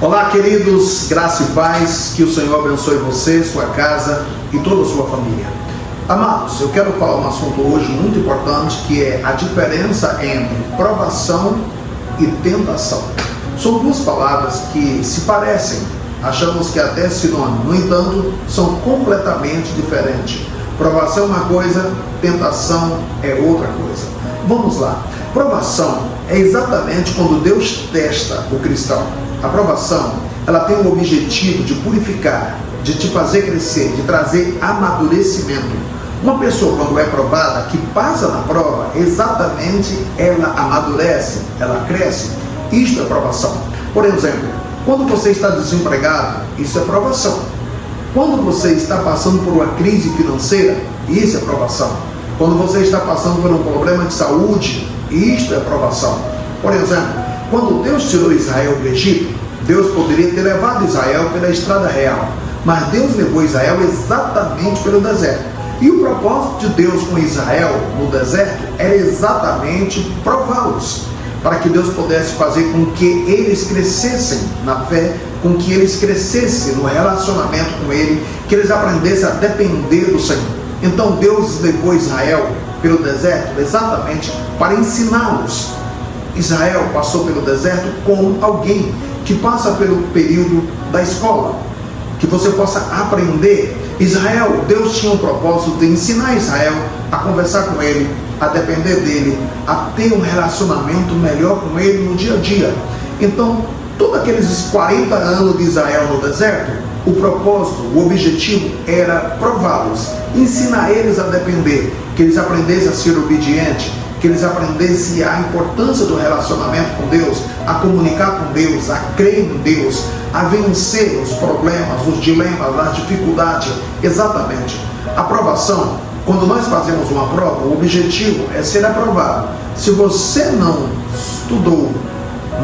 Olá, queridos, graça e paz, que o Senhor abençoe você, sua casa e toda a sua família. Amados, eu quero falar um assunto hoje muito importante, que é a diferença entre provação e tentação. São duas palavras que se parecem, achamos que até é sinônimo, no entanto, são completamente diferentes. Provação é uma coisa, tentação é outra coisa. Vamos lá. Provação é exatamente quando Deus testa o cristão. A provação, ela tem o objetivo de purificar, de te fazer crescer, de trazer amadurecimento. Uma pessoa, quando é provada, que passa na prova, exatamente ela amadurece, ela cresce. Isto é provação. Por exemplo, quando você está desempregado, isso é provação. Quando você está passando por uma crise financeira, isso é provação. Quando você está passando por um problema de saúde, isto é provação. Por exemplo, quando Deus tirou Israel do Egito, Deus poderia ter levado Israel pela estrada real, mas Deus levou Israel exatamente pelo deserto. E o propósito de Deus com Israel no deserto era exatamente prová-los, para que Deus pudesse fazer com que eles crescessem na fé, com que eles crescessem no relacionamento com Ele, que eles aprendessem a depender do Senhor. Então Deus levou Israel pelo deserto exatamente para ensiná-los. Israel passou pelo deserto como alguém que passa pelo período da escola, que você possa aprender. Israel, Deus tinha um propósito de ensinar Israel a conversar com Ele, a depender dEle, a ter um relacionamento melhor com Ele no dia a dia. Então, todos aqueles 40 anos de Israel no deserto, o propósito, o objetivo era prová-los, ensinar eles a depender, que eles aprendessem a ser obedientes, que eles aprendessem a importância do relacionamento com Deus, a comunicar com Deus, a crer em Deus, a vencer os problemas, os dilemas, as dificuldades. Exatamente. A aprovação, quando nós fazemos uma prova, o objetivo é ser aprovado. Se você não estudou,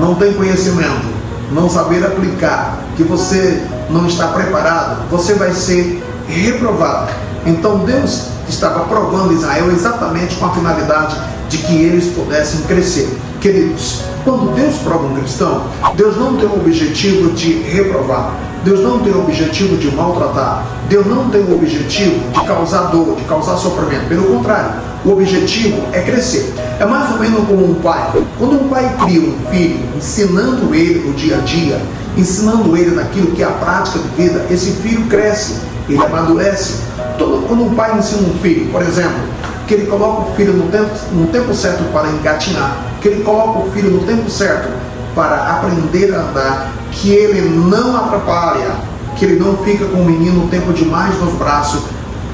não tem conhecimento, não saber aplicar, que você não está preparado, você vai ser reprovado. Então Deus estava provando Israel exatamente com a finalidade de que eles pudessem crescer. Queridos, quando Deus prova um cristão, Deus não tem o objetivo de reprovar, Deus não tem o objetivo de maltratar, Deus não tem o objetivo de causar dor, de causar sofrimento. Pelo contrário, o objetivo é crescer. É mais ou menos como um pai. Quando um pai cria um filho, ensinando ele no dia a dia, ensinando ele naquilo que é a prática de vida, esse filho cresce, ele amadurece. Quando um pai ensina um filho, por exemplo, que ele coloca o filho no tempo certo para engatinhar, que ele coloca o filho no tempo certo para aprender a andar, que ele não atrapalha, que ele não fica com o menino o tempo demais nos braços,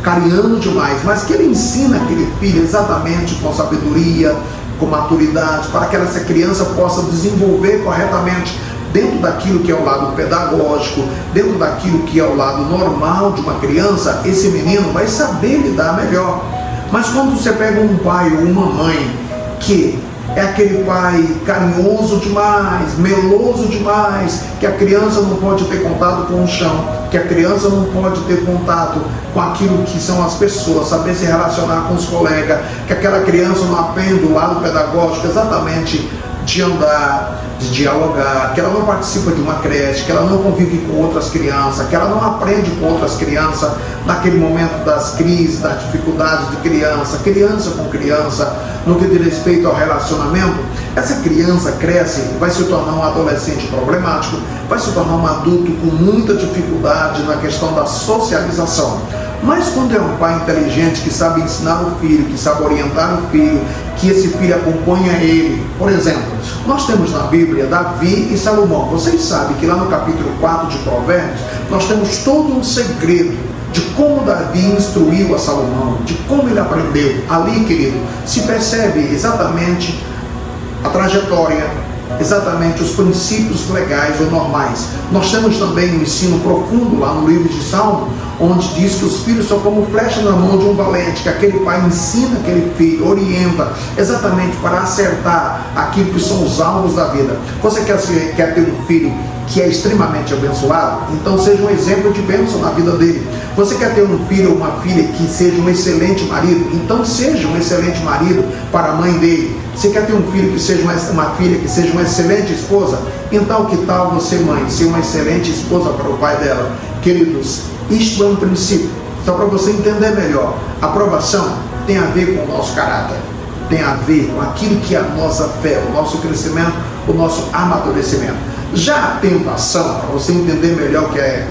carinhando demais, mas que ele ensina aquele filho exatamente com sabedoria, com maturidade, para que essa criança possa desenvolver corretamente dentro daquilo que é o lado pedagógico, dentro daquilo que é o lado normal de uma criança. Esse menino vai saber lidar melhor. Mas quando você pega um pai ou uma mãe que é aquele pai carinhoso demais, meloso demais, que a criança não pode ter contato com o chão, que a criança não pode ter contato com aquilo que são as pessoas, saber se relacionar com os colegas, que aquela criança não aprende o lado pedagógico exatamente de andar, de dialogar, que ela não participa de uma creche, que ela não convive com outras crianças, que ela não aprende com outras crianças naquele momento das crises, das dificuldades de criança com criança, no que diz respeito ao relacionamento. Essa criança cresce, vai se tornar um adolescente problemático, vai se tornar um adulto com muita dificuldade na questão da socialização. Mas quando é um pai inteligente que sabe ensinar o filho, que sabe orientar o filho, que esse filho acompanha ele. Por exemplo, nós temos na Bíblia Davi e Salomão. Vocês sabem que lá no capítulo 4 de Provérbios, nós temos todo um segredo de como Davi instruiu a Salomão, de como ele aprendeu. Ali, querido, se percebe exatamente a trajetória, exatamente os princípios legais ou normais. Nós temos também um ensino profundo lá no livro de Salmo, onde diz que os filhos são como flecha na mão de um valente, que aquele pai ensina aquele filho, orienta, exatamente para acertar aquilo que são os alvos da vida. Você quer ter um filho que é extremamente abençoado? Então seja um exemplo de bênção na vida dele. Você quer ter um filho ou uma filha que seja um excelente marido? Então seja um excelente marido para a mãe dele. Você quer ter um filho que seja uma filha que seja uma excelente esposa? Então, que tal você, mãe, ser uma excelente esposa para o pai dela? Queridos, isto é um princípio. Só para você entender melhor, a aprovação tem a ver com o nosso caráter, tem a ver com aquilo que é a nossa fé, o nosso crescimento, o nosso amadurecimento. Já a tentação, para você entender melhor o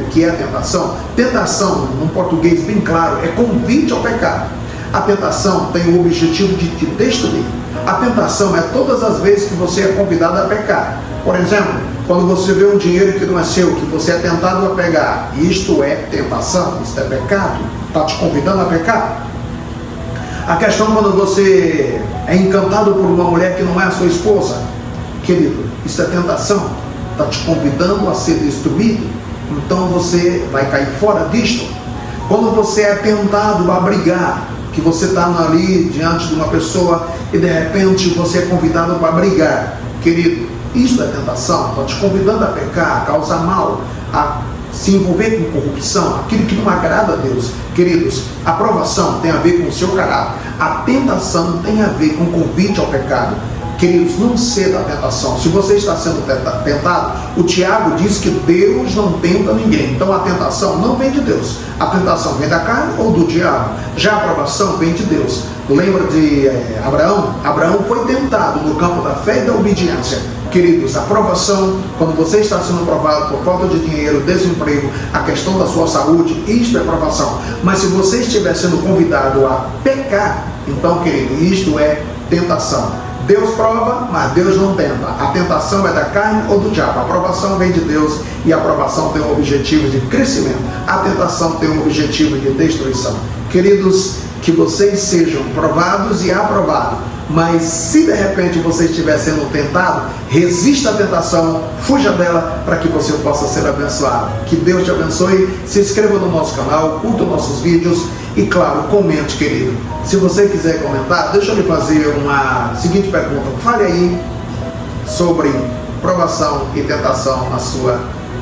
que é a tentação, tentação, num português bem claro, é convite ao pecado. A tentação tem o objetivo de te destruir. A tentação é todas as vezes que você é convidado a pecar. Por exemplo, quando você vê um dinheiro que não é seu, que você é tentado a pegar, isto é tentação, isto é pecado, está te convidando a pecar. A questão quando você é encantado por uma mulher que não é a sua esposa, querido, isso é tentação, está te convidando a ser destruído, então você vai cair fora disto. Quando você é tentado a brigar, que você está ali diante de uma pessoa e de repente você é convidado para brigar, querido, isso é tentação, está te convidando a pecar, a causar mal, a se envolver com corrupção, aquilo que não agrada a Deus. Queridos, a aprovação tem a ver com o seu caráter, a tentação tem a ver com o convite ao pecado. Queridos, não ceda à tentação. Se você está sendo tentado, o Tiago diz que Deus não tenta ninguém. Então a tentação não vem de Deus. A tentação vem da carne ou do diabo. Já a aprovação vem de Deus. Lembra de Abraão? Abraão foi tentado no campo da fé e da obediência. Queridos, a aprovação, quando você está sendo provado por falta de dinheiro, desemprego, a questão da sua saúde, isto é aprovação. Mas se você estiver sendo convidado a pecar, então, querido, isto é tentação. Deus prova, mas Deus não tenta. A tentação é da carne ou do diabo. A aprovação vem de Deus e a aprovação tem um objetivo de crescimento. A tentação tem um objetivo de destruição. Queridos, que vocês sejam provados e aprovados. Mas se de repente você estiver sendo tentado, resista à tentação, fuja dela para que você possa ser abençoado. Que Deus te abençoe. Se inscreva no nosso canal, curta nossos vídeos e, claro, comente, querido. Se você quiser comentar, deixa eu lhe fazer uma seguinte pergunta. Fale aí sobre provação e tentação na sua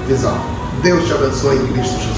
visão. Deus te abençoe em Cristo Jesus.